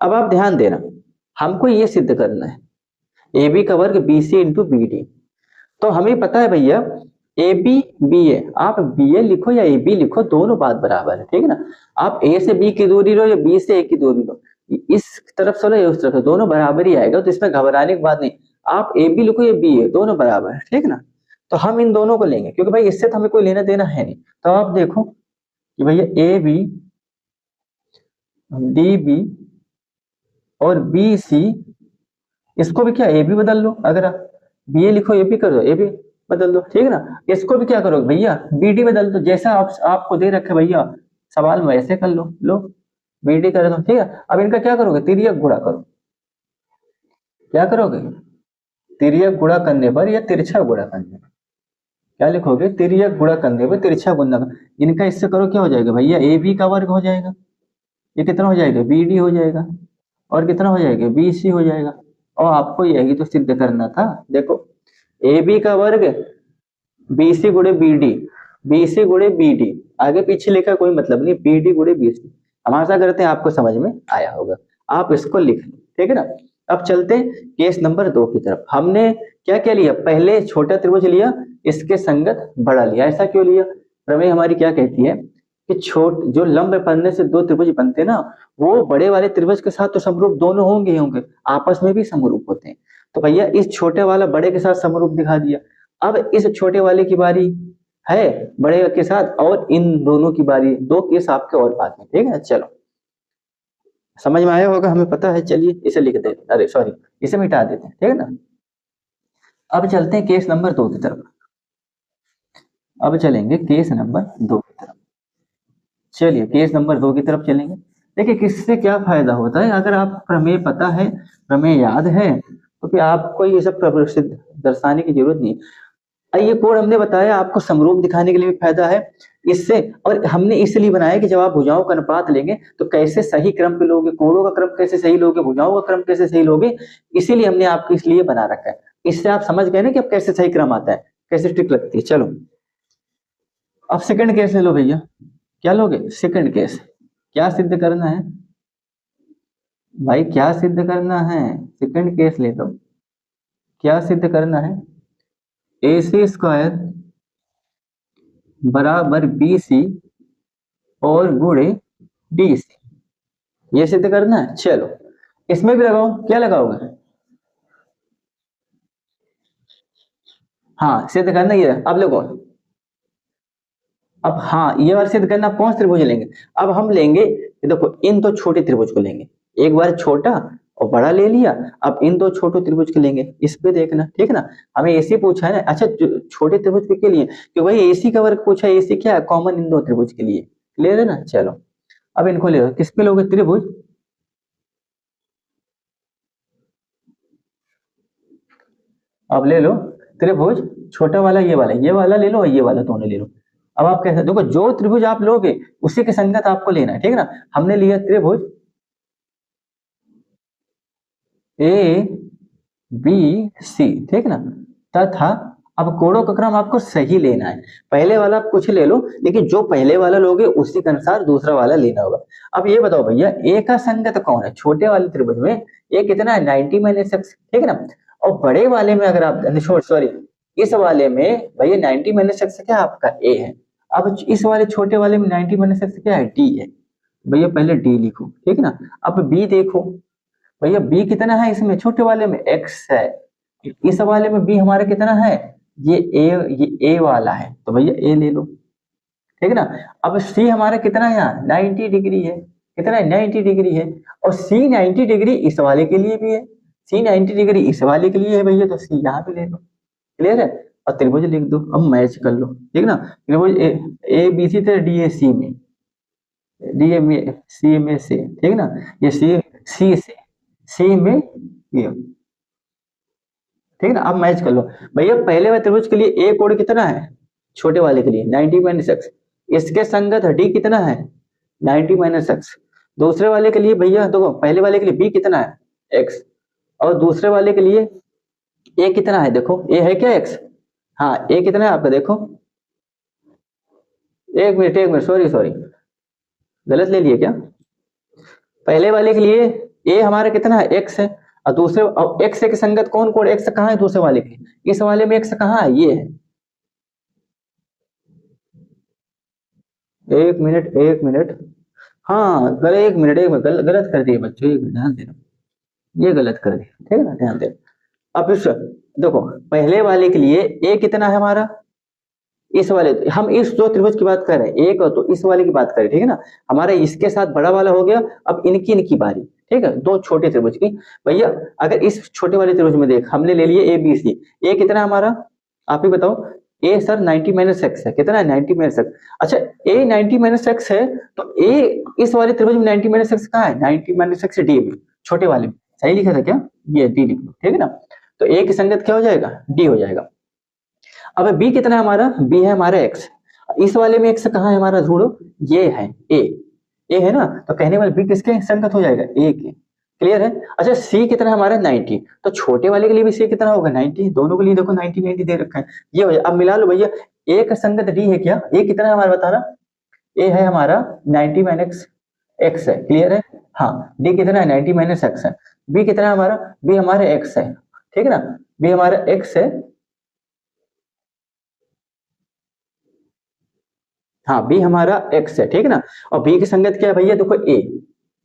अब आप ध्यान देना, हमको ये सिद्ध करना है ए बी का वर्ग B C into B D. तो हमें पता है भैया ए बी बी ए, आप बी ए लिखो या ए बी लिखो, दोनों बात बराबर है, ठीक है ना। आप ए से बी की दूरी लो या बी से ए की दूरी लो, इस तरफ से लो या उस तरफ से, दोनों बराबर ही आएगा, तो इसमें घबराने की बात नहीं। आप ए बी लिखो या बी ए, दोनों बराबर है, ठीक है ना। तो हम इन दोनों को लेंगे क्योंकि भाई इससे तो हमें कोई लेना देना है नहीं। तो आप देखो कि भैया ए बी डी बी और बी सी, इसको भी क्या ए बी बदल लो, अगर आप बी ए लिखो ए बी कर दो, ए बी बदल दो, ठीक है ना। इसको भी क्या करोगे भैया बी डी बदल दो, जैसा आपको दे रखे भैया सवाल में ऐसे कर लो बी डी कर दो, ठीक है। अब इनका क्या करोगे, तिर्यक गुणा करो। क्या करोगे, तिर्यक गुणा करने पर या तिरछा गुणा करने पर, क्या लिखोगे, तिर्यक गुणा करने पर तिरछा गुणा कर, इनका इससे करो, क्या हो जाएगा भैया ए बी का वर्ग हो जाएगा, ये कितना हो जाएगा बी डी हो जाएगा, और कितना हो जाएगा बी सी हो जाएगा। और आपको यही तो सिद्ध करना था। देखो ए बी का वर्ग बी सी गुणे बी डी, बी सी गुणे बी डी, आगे पीछे लिखा कोई मतलब नहीं, बी डी गुणे बी सी। हम आशा करते हैं आपको समझ में आया होगा, आप इसको लिख लो, ठीक है ना। अब चलते हैं केस नंबर 2 की तरफ। हमने क्या क्या लिया, पहले छोटा त्रिभुज लिया, इसके संगत बड़ा लिया। ऐसा क्यों लिया, प्रमेय हमारी क्या कहती है कि जो लंब पन्ने से दो त्रिभुज बनते ना, वो बड़े वाले त्रिभुज के साथ तो समरूप दोनों होंगे ही होंगे, आपस में भी समरूप होते हैं। तो भैया इस छोटे वाला बड़े के साथ समरूप दिखा दिया। अब इस छोटे वाले की बारी है बड़े के साथ, और इन दोनों की बारी, दो केस आपके और बाकी, ठीक है। चलो समझ में आया होगा, हमें पता है। चलिए इसे लिख देते, अरे सॉरी इसे मिटा देते हैं, ठीक है ना। अब चलते हैं केस नंबर 2 की तरफ। अब चलेंगे केस नंबर 2 की तरफ। चलिए केस नंबर 2 की तरफ चलेंगे। देखिए किससे क्या फायदा होता है, अगर आप प्रमेय पता है, प्रमेय याद है, तो फिर आपको ये सब दर्शाने की जरूरत नहीं। ये कोड हमने बताया आपको समरूप दिखाने के लिए भी फायदा है इससे, और हमने इसलिए बनाया कि जब आप भुजाओं का अनुपात लेंगे तो कैसे सही क्रम पे लोगे, कोणों का क्रम कैसे सही लोगे, भुजाओं का क्रम कैसे सही लोगे, इसीलिए हमने आपको इसलिए बना रखा है। इससे आप समझ गए ना कि अब कैसे सही क्रम आता है, कैसे ट्रिक लगती है। चलो अब सेकंड केस ले लो भैया, क्या लोगे सेकंड केस। क्या सिद्ध करना है भाई, क्या सिद्ध करना है, सेकंड केस ले लो। क्या सिद्ध करना है, ए सी स्क्वायर बराबर बी सी और गुणे डी सी, ये सिद्ध करना है। चलो इसमें भी लगाओ, क्या लगाओगे, हाँ सिद्ध करना ये। अब देखो, अब हाँ ये बार सिद्ध करना, कौन सा त्रिभुज लेंगे, अब हम लेंगे देखो इन दो छोटे त्रिभुज को लेंगे, एक बार छोटा और बड़ा ले लिया, अब इन दो छोटे त्रिभुज के लेंगे, इस पे देखना, ठीक है ना। हमें एसी पूछा है ना, अच्छा छोटे त्रिभुज के लिए, क्योंकि भाई एसी का वर्ग पूछा है, एसी क्या है कॉमन इन दो त्रिभुज के लिए, क्लियर है ना। चलो अब इनको ले लो, किस पे लोगे, त्रिभुज, अब ले लो त्रिभुज छोटा वाला, ये वाला ले लो और ये वाला दोनों ले लो। अब आप कैसे देखो, जो त्रिभुज आप लोगे उसी के संगत आपको लेना है, ठीक है ना। हमने लिया त्रिभुज ए बी सी, ठीक है ना, तथा अब कोणों का क्रम आपको सही लेना है। पहले वाला आप कुछ ले लो, लेकिन जो पहले वाला लोगे उसी के अनुसार दूसरा वाला लेना होगा। अब ये बताओ भैया ए का संगत कौन है, छोटे वाले त्रिभुज में ए कितना है 90 माइनस एक्स, ठीक है ना। और बड़े वाले में अगर आप सॉरी इस वाले में भैया 90 माइनस एक्स क्या आपका ए है, अब इस वाले छोटे वाले में 90 माइनस एक्स क्या है डी है। भैया पहले डी लिखो, ठीक है ना। अब बी देखो भैया, बी कितना है इसमें छोटे वाले में एक्स है, इस वाले में बी हमारा कितना है, ये ए वाला है, तो भैया ए ले लो, ठीक है ना। अब सी हमारा कितना है यहाँ 90 डिग्री है, कितना है 90 डिग्री है, और सी 90 डिग्री इस वाले के लिए भी है, सी 90 डिग्री इस वाले के लिए है भैया, तो सी यहाँ पे ले लो, क्लियर है। और त्रिभुज लिख दो, अब मैच कर लो, ठीक है ना। त्रिभुज ए बी सी थे, डी ए सी में, डी ए में सी में से, ठीक है ना, ये सी सी से सी में ये, ठीक है ना। अब मैच कर लो भैया, पहले वाले त्रिभुज के लिए ए कोण कितना है, छोटे वाले के लिए 90 माइनस एक्स, इसके संगत डी कितना है 90 माइनस एक्स। दूसरे वाले के लिए भैया देखो, पहले वाले के लिए बी कितना है एक्स, और दूसरे वाले के लिए ए कितना है, देखो ए है क्या एक्स, हाँ ए कितना है आपका, देखो एक मिनट सॉरी गलत ले लिए क्या, पहले वाले के लिए ए हमारा कितना है, एक्स है, और दूसरे एक्स के संगत कौन कौन, एक्स कहाँ है दूसरे वाले के, इस वाले में एक्स कहाँ है, ये है। एक मिनट एक मिनट, हाँ एक मिनट गलत कर दिए बच्चों, एक मिनट ध्यान देना, ये गलत कर दिया, ठीक है ना, ध्यान देना। अब इस देखो पहले वाले के लिए ए कितना है हमारा, इस वाले, हम इस दो त्रिभुज की बात कर रहे हैं, एक और तो इस वाले की बात कर रहे हैं, ठीक है ना। हमारा इसके साथ बड़ा वाला हो गया, अब इनकी बारी, ठीक है, दो छोटे त्रिभुज की। भैया अगर इस छोटे वाले त्रिभुज में देख, हमने ले लिए ए बी सी, ए कितना है हमारा, आप ही बताओ। ए सर 90 माइनस एक्स है, कितना है 90 माइनस एक्स। अच्छा ए 90 माइनस एक्स है, तो ए इस वाले त्रिभुज में 90 माइनस एक्स कहाँ है, 90 माइनस एक्स डी में, छोटे वाले में, सही लिखा था क्या, ये डी लिख लो, ठीक है ना। तो ए की संगत क्या हो जाएगा, डी हो जाएगा। अब बी कितना है हमारा, बी है हमारा एक्स, इस वाले में एक्स कहाँ है हमारा, ढूंढो, ये है ए है ना, तो कहने वाले बी किसके संगत हो जाएगा, ए के, क्लियर है। अच्छा सी कितना है हमारा 90, तो छोटे वाले के लिए भी सी कितना होगा 90, दोनों के लिए देखो 90 90 दे रखा है, ये हो जाए। अब मिला लो भैया, ए का संगत डी है क्या, ए कितना है हमारा बताना, ए है हमारा 90 माइनस एक्स है, क्लियर है। हाँ डी कितना है 90 माइनस एक्स है, बी कितना है हमारा, बी हमारा एक्स है, ठीक है ना, बी हमारा एक्स है, हाँ बी हमारा एक्स है, ठीक है ना। और बी की संगत क्या है भैया, देखो ए,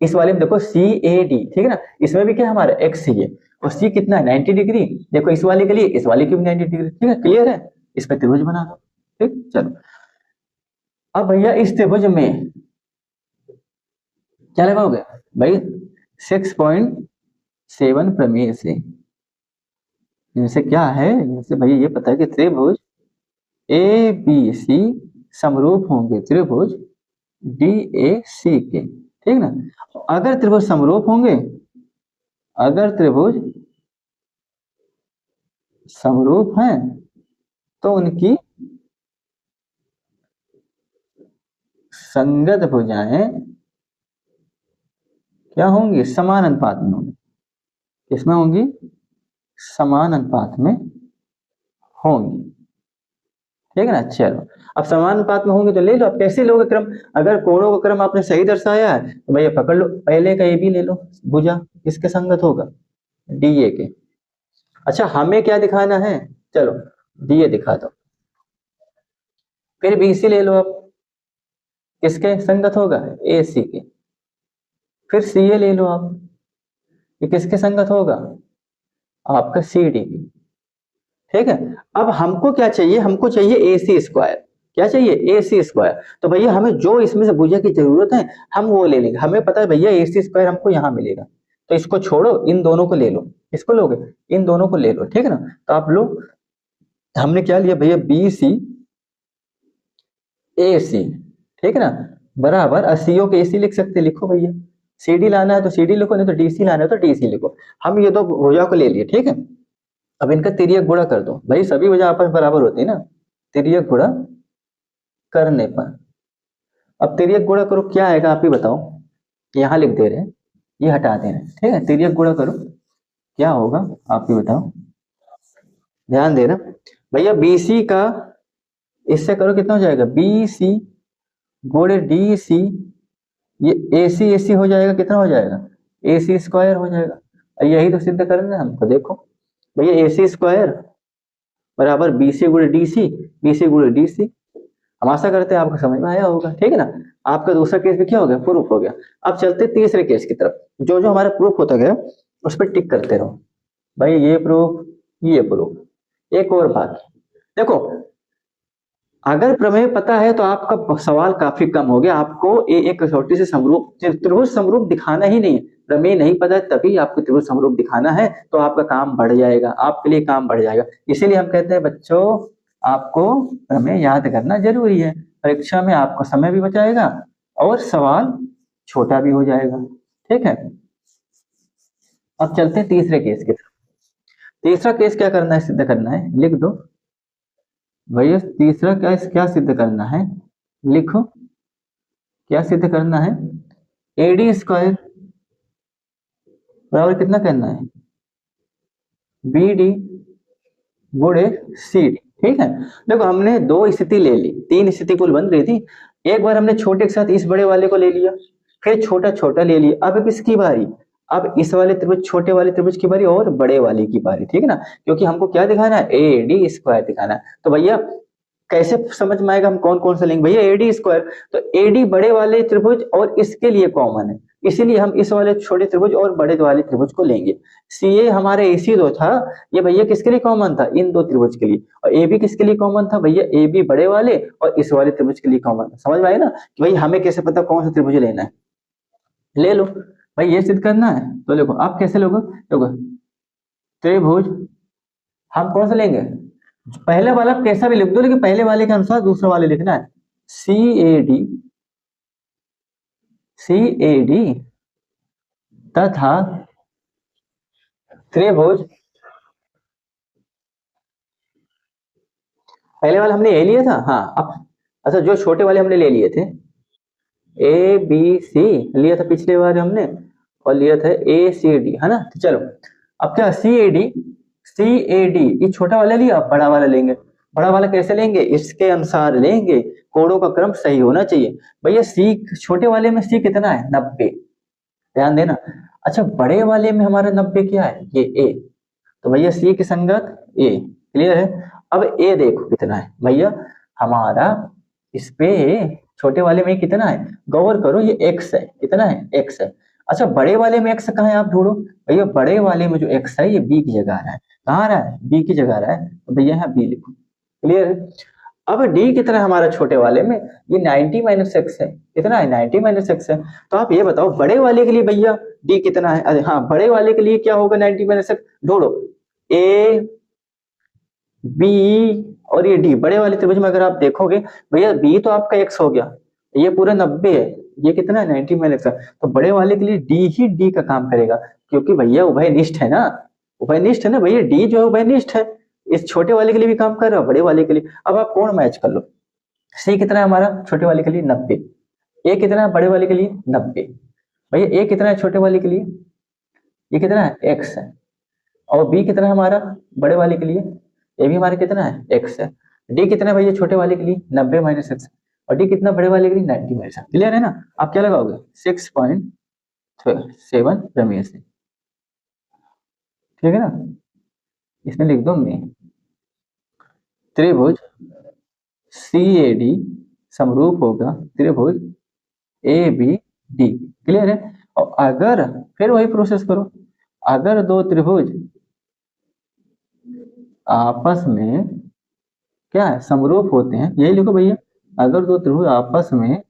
इस वाले में देखो सी ए डी, ठीक है ना, इसमें भी क्या है हमारा एक्स ही है, और सी कितना है 90 डिग्री, देखो इस वाले के लिए, इस वाले की भी 90 डिग्री, ठीक है, क्लियर है। इस पर त्रिभुज बना दो, ठीक, चलो। अब भैया इस त्रिभुज में क्या लगाओगे भाई, 6.7 प्रमेय से, इनसे क्या है, इनसे भैया ये पता है कि त्रिभुज ए बी सी समरूप होंगे त्रिभुज डी ए सी के, ठीक ना। अगर त्रिभुज समरूप होंगे, अगर त्रिभुज समरूप हैं तो उनकी संगत भुजाएं क्या होंगी, समान अनुपात में होंगी, किसमें होंगी, समान अनुपात में होंगी, ठीक है ना। चलो अब समान अनुपात में होंगे तो ले लो, अब कैसे लोगे क्रम, अगर कोणों का क्रम आपने सही दर्शाया है तो भैया पकड़ लो, पहले का ए बी ले लो, भुजा किसके संगत होगा, डी ए के। अच्छा हमें क्या दिखाना है, चलो डी ए दिखा दो, फिर बी सी ले लो, आप किसके संगत होगा, ए सी के, फिर सी ए ले लो आप, ये किसके संगत होगा, आपका सी डी की, ठीक है। अब हमको क्या चाहिए, हमको चाहिए ए सी स्क्वायर, क्या चाहिए, ए सी स्क्वायर। तो भैया हमें जो इसमें से भुजा की जरूरत है हम वो ले लेंगे, हमें पता है भैया ए सी स्क्वायर हमको यहाँ मिलेगा, तो इसको छोड़ो, इन दोनों को ले लो, इसको लोगे, इन दोनों को ले लो, ठीक है ना। तो आप लोग, हमने क्या लिया भैया, बी सी ए सी, ठीक है ना, बराबर अस्सियों के ए सी लिख सकते, लिखो भैया, सी डी लाना है तो सी डी लिखो, नहीं तो डी सी लाना है तो डी सी लिखो। हम ये दो भुजा को ले लिए, ठीक है। अब इनका तिर्यक गुणा कर दो, भाई सभी भुजा आपस में बराबर होती है ना, तिर्यक गुणा करने पर, अब तिर्यक गुणा करो क्या आएगा आप ही बताओ, यहाँ लिख दे रहे हैं, ये हटा दे रहे हैं, ठीक है, तिर्यक गुणा करो क्या होगा आप ही बताओ, ध्यान देना भैया, बीसी का इससे करो कितना हो जाएगा, बी सी गुणे डी सी, ये ए सी हो जाएगा, कितना हो जाएगा, ए सी स्क्वायर हो जाएगा। यही तो सिद्ध करना है हमको, देखो भैया ए सी स्क्वायर बराबर बी सी गुणे डी सी, बी सी गुणे डी सी। हम आशा करते हैं आपको समझ में आया होगा, ठीक है ना। आपका दूसरा केस भी क्या हो गया, प्रूफ हो गया। अब चलते तीसरे केस की तरफ, जो जो हमारा प्रूफ होता गया उस पर टिक करते रहो, भाई ये प्रूफ, ये प्रूफ। एक और बात देखो, अगर प्रमेय पता है तो आपका सवाल काफी कम हो गया, आपको एक कसौटी से समरूप त्रिभुज समरूप दिखाना ही नहीं है, प्रमेय नहीं पता है तभी आपको त्रिभुज समरूप दिखाना है, तो आपका काम बढ़ जाएगा, आपके लिए काम बढ़ जाएगा। इसीलिए हम कहते हैं बच्चों आपको प्रमेय याद करना जरूरी है, परीक्षा में आपको समय भी बचाएगा और सवाल छोटा भी हो जाएगा, ठीक है। अब चलते हैं तीसरे केस की तरफ। तीसरा केस क्या करना है, सिद्ध करना है, लिख दो भैया, तीसरा केस क्या सिद्ध करना है, लिखो क्या सिद्ध करना है, एडी स्क्वायर बराबर कितना करना है, बी डी गुणे सी डी, ठीक है। देखो हमने दो स्थिति ले ली, तीन स्थिति कुल बन रही थी, एक बार हमने छोटे के साथ इस बड़े वाले को ले लिया, फिर छोटा छोटा ले लिया, अब किसकी बारी, अब इस वाले त्रिभुज, छोटे वाले त्रिभुज की बारी और बड़े वाले की बारी, ठीक है ना, क्योंकि हमको क्या दिखाना है, ए डी स्क्वायर दिखाना है। तो भैया कैसे समझ में आएगा हम कौन कौन सा लेंगे, भैया ए डी स्क्वायर, तो ए डी बड़े वाले त्रिभुज और इसके लिए कॉमन है, इसीलिए हम इस वाले छोटे त्रिभुज और बड़े वाले त्रिभुज को लेंगे। सी ए हमारे एसी दो था, ये भैया किसके लिए कॉमन था, इन दो त्रिभुज के लिए, और ए बी किसके लिए कॉमन था, भैया ए बी बड़े वाले और इस वाले त्रिभुज के लिए कॉमन था। समझ में आए ना कि भाई हमें कैसे पता कौन सा त्रिभुज लेना है, ले लो भाई, ये सिद्ध करना है तो देखो आप कैसे लोगे, देखो त्रिभुज हम कौन सा लेंगे, पहले वाला कैसा भी लिख दो, लेकिन पहले वाले के अनुसार दूसरा वाले लिखना है, सी ए डी, सी ए डी तथा त्रिभुज, पहले वाला हमने ए लिया था, हाँ अब अच्छा जो छोटे वाले हमने ले लिए थे, ए बी सी लिया था पिछले बार हमने, और लिया था ए सी डी, है ना, तो चलो अब क्या सी ए डी, सी ए डी ये छोटा वाला लिया, अब बड़ा वाला लेंगे, बड़ा वाला कैसे लेंगे, इसके अनुसार लेंगे, कोणों का क्रम सही होना चाहिए। भैया सी छोटे वाले में सी कितना है, 90, ध्यान देना। अच्छा बड़े वाले में हमारा 90 क्या है, ये ए, तो भैया सी की संगत ए, क्लियर है। अब ए देखो कितना है भैया हमारा, इस पे छोटे वाले में कितना है, गौर करो ये एक्स है, कितना है, एक्स है। अच्छा बड़े वाले में एक्स कहाँ है, आप ढूंढो, भैया बड़े वाले में जो एक्स है ये बी की जगह आ रहा है, कहाँ आ रहा है, बी की जगह आ रहा है, तो भैया यहाँ बी लिखो, क्लियर है। अब डी कितना है हमारा छोटे वाले में, ये 90 माइनस एक्स है, कितना है, 90 माइनस एक्स है। तो आप ये बताओ बड़े वाले के लिए भैया डी कितना है, अरे हाँ बड़े वाले के लिए क्या होगा, 90 माइनस एक्स, ढूंढो, ए बी और ये डी, बड़े वाले त्रिभुज में अगर आप देखोगे भैया बी तो आपका एक्स हो गया, ये पूरा 90 है, ये कितना है, 90 माइनस एक्स, तो बड़े वाले के लिए डी ही डी का काम करेगा, क्योंकि भैया उभयनिष्ठ है ना, उभयनिष्ठ है ना भैया, डी जो है उभयनिष्ठ है, इस छोटे वाले के लिए भी काम कर रहा है, बड़े वाले के लिए। अब आप कौन मैच कर लो, सी कितना है हमारा छोटे वाले के लिए 90, ए कितना है बड़े वाले के लिए 90, भैया ए कितना है छोटे वाले के लिए, ये कितना है, एक्स है, और बी कितना है हमारा बड़े वाले के लिए, ये भी हमारे कितना है, एक्स है। डी कितना है भैया छोटे वाले के लिए 90 माइनस एक्स, और डी कितना बड़े वाले के लिए 90 माइनस एक्स, क्लियर है ना। आप क्या लगाओगे 6.7 प्रमेय से, ठीक है ना, इसमें लिख दो मैं, त्रिभुज सी ए डी समरूप होगा त्रिभुज ए बी डी, क्लियर है। और अगर फिर वही प्रोसेस करो, अगर दो त्रिभुज आपस में क्या है, समरूप होते हैं, यही लिखो भैया, अगर दो त्रिभुज आपस में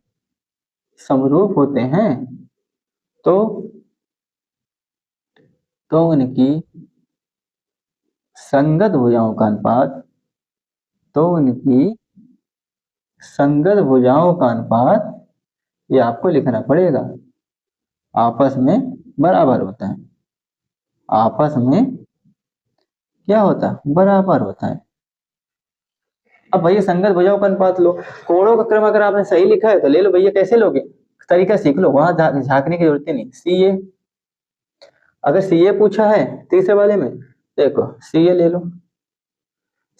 समरूप होते हैं तो उनकी संगत भुजाओं का अनुपात, तो उनकी संगत भुजाओं का अनुपात, ये आपको लिखना पड़ेगा, आपस में बराबर होता है, आपस में क्या होता है, बराबर होता है। अब भैया संगत भुजाओं का अनुपात लो, कोणों का क्रम अगर आपने सही लिखा है तो ले लो भैया, कैसे लोगे, तरीका सीख लो, वहां झांकने की जरूरत ही नहीं। सी ए, अगर सी ए पूछा है तीसरे वाले में, देखो सी ए ले लो,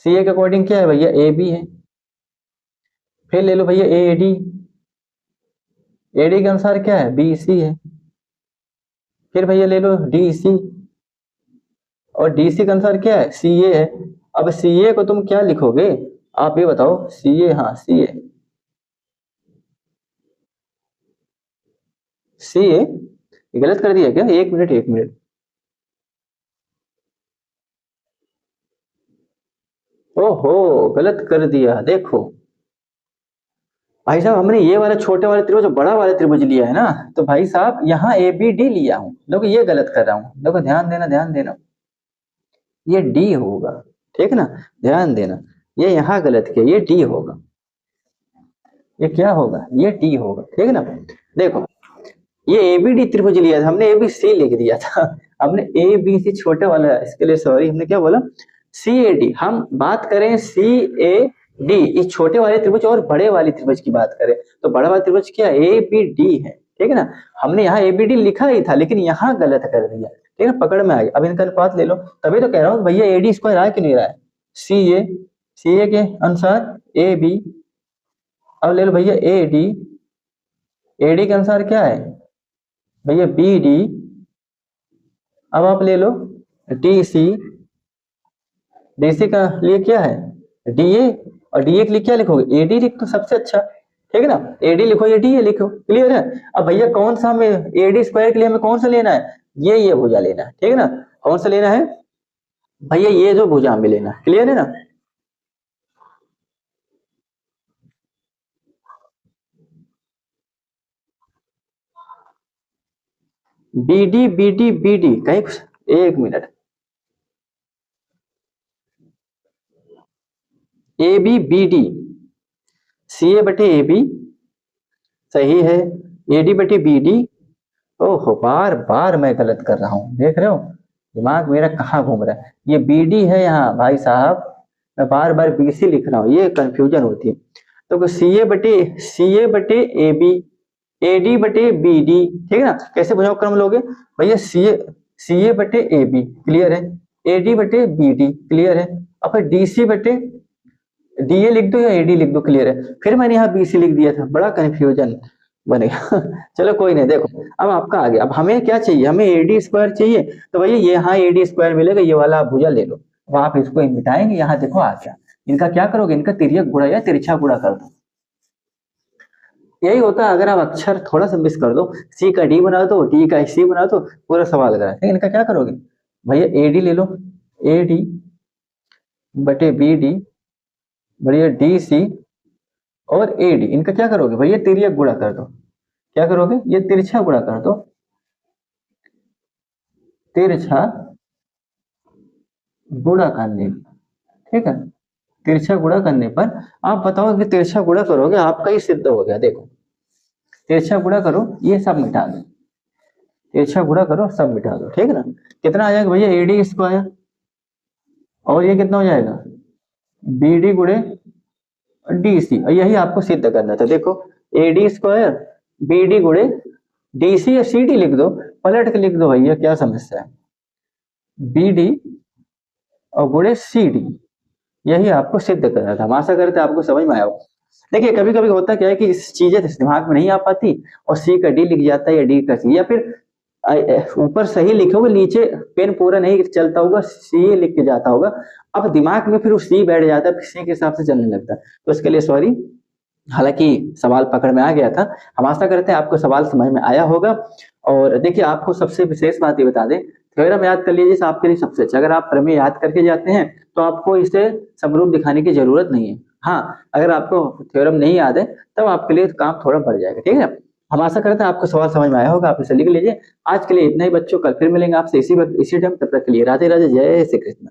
सी ए के अकॉर्डिंग क्या है भैया, ए बी है, फिर ले लो भैया ए डी, ए डी के अनुसार क्या है, बी सी है, फिर भैया ले लो डी सी, और डी सी के अनुसार क्या है, सी ए है। अब सी ए को तुम क्या लिखोगे, आप ये बताओ, सी ए, हाँ सी ए, सी ए गलत कर दिया क्या, एक मिनट एक मिनट, ओहो गलत कर दिया, देखो भाई साहब हमने ये वाला छोटे वाले त्रिभुज बड़ा वाला त्रिभुज लिया है ना, तो भाई साहब यहाँ ए बी डी लिया हूँ, देखो ये गलत कर रहा हूँ, देखो ध्यान देना ध्यान देना, ये डी होगा, ठीक है ना, ध्यान देना, ये यहाँ गलत किया, ये डी होगा, ये क्या होगा, ये डी होगा, ठीक है ना। देखो ये ए बी डी त्रिभुज लिया था हमने, ए बी सी लिख दिया था, हमने ए बी सी छोटे वाला, इसके लिए सॉरी, हमने क्या बोला, सी ए डी, हम बात करें सी ए डी, इस छोटे वाले त्रिभुज और बड़े वाले त्रिभुज की बात करें तो बड़ा वाला त्रिभुज क्या है, ए बी डी है, ठीक है ना। हमने यहाँ ए बी डी लिखा ही था, लेकिन यहाँ गलत कर दिया, ठीक है, पकड़ में आ गया। अब इनका अनुपात ले लो, तभी तो कह रहा हूँ भैया ए डी स्क्वायर आया कि नहीं रहा है, सी ए के अनुसार ए बी, अब ले लो भैया ए डी के अनुसार क्या है भैया बी डी, अब आप ले लो डी सी, डीसी का लिए क्या है डीए, और डीए के लिए क्या लिखोगे एडी लिख दो सबसे अच्छा, ठीक है ना, एडी लिखो या डीए लिखो, क्लियर है। अब भैया कौन सा हमें एडी स्क्वायर के लिए हमें कौन सा लेना है, ये भुजा लेना है, ठीक है ना, कौन सा लेना है भैया, ये जो भुजा हमें लेना है, क्लियर है ना। बीडी बीडी बीडी कहीं कुछ, एक minute, A B B D, C A बटे ए बी सही है, ए डी बटे बी डी, ओहो बार बार मैं गलत कर रहा हूँ, देख रहे हो दिमाग मेरा कहाँ घूम रहा है, ये बी डी है यहाँ भाई साहब, मैं बार बार बी सी लिख रहा हूँ, ये कंफ्यूजन होती है। तो सी ए बटे ए बी, ए डी बटे बी डी, ठीक है ना, कैसे भुजाओं क्रम लोगे भैया, सी ए बटे ए बी क्लियर है, ए डी बटे बी डी क्लियर है, और फिर डी सी बटे डी ए लिख दो या ए डी लिख दो, क्लियर है। फिर मैंने यहाँ बी सी लिख दिया था, बड़ा कंफ्यूजन बनेगा चलो कोई नहीं, देखो अब आपका आ गया, अब हमें क्या चाहिए, हमें ए डी स्क्वायर चाहिए, तो भैया ये यहाँ ए डी स्क्वायर मिलेगा, ये वाला आप भुजा ले लो, अब आप इसको मिटाएंगे, यहाँ देखो आ गया, इनका क्या करोगे, इनका तिर्यक गुणा या तिरछा गुणा कर दो, यही होता है। अगर आप अक्षर थोड़ा सा मिस कर दो, सी का डी बना दो, डी का सी बना दो, पूरा सवाल करा है, इनका क्या करोगे भैया, ए डी ले लो, ए डी बटे बी डी बढ़िया डी सी और ए डी, इनका क्या करोगे भैया, तिर्यक गुणा कर दो, क्या करोगे ये तिरछा गुणा कर दो, तिरछा गुणा करने, ठीक है, तिरछा गुणा करने पर आप बताओ कि तिरछा गुणा करोगे आपका ही सिद्ध हो गया, देखो तिरछा गुणा करो, ये सब मिटा दो, तिरछा गुणा करो सब मिटा दो, ठीक है ना, कितना आ जाएगा भैया ए डी स्क्वायर, और ये कितना हो जाएगा बी डी गुणे डी सी, यही आपको सिद्ध करना था, देखो A D square B D गुणे डी सी या सी डी लिख दो, पलट के लिख दो भैया, क्या समस्या है, बी डी और गुणे सी डी, यही आपको सिद्ध करना था। हम आशा करते आपको समझ में आया हो। देखिए कभी कभी होता क्या है कि इस चीजें दिमाग में नहीं आ पाती और सी का डी लिख जाता है या डी का सी, या फिर ऊपर सही लिखोगे नीचे पेन पूरा नहीं चलता होगा, सी लिख के जाता होगा, अब दिमाग में फिर सी बैठ जाता है, सी के हिसाब से चलने लगता है, तो इसके लिए सॉरी। हालांकि सवाल पकड़ में आ गया था, हम आशा करते हैं आपको सवाल समझ में आया होगा। और देखिए आपको सबसे विशेष बात ये बता दें, थ्योरम याद कर लीजिए, आपके लिए सबसे अच्छा, अगर आप प्रमेय याद करके जाते हैं तो आपको इसे समरूप दिखाने की जरूरत नहीं है। हाँ, अगर आपको थ्योरम नहीं याद है तब आपके लिए काम थोड़ा बढ़ जाएगा, ठीक है। हम आशा करते हैं आपको सवाल समझ में आया होगा, आप इसे लिख लीजिए। आज के लिए इतना ही बच्चों, कल फिर मिलेंगे आपसे इसी वक्त इसी टाइम, तब तक के लिए राधे राधे, जय श्री कृष्ण।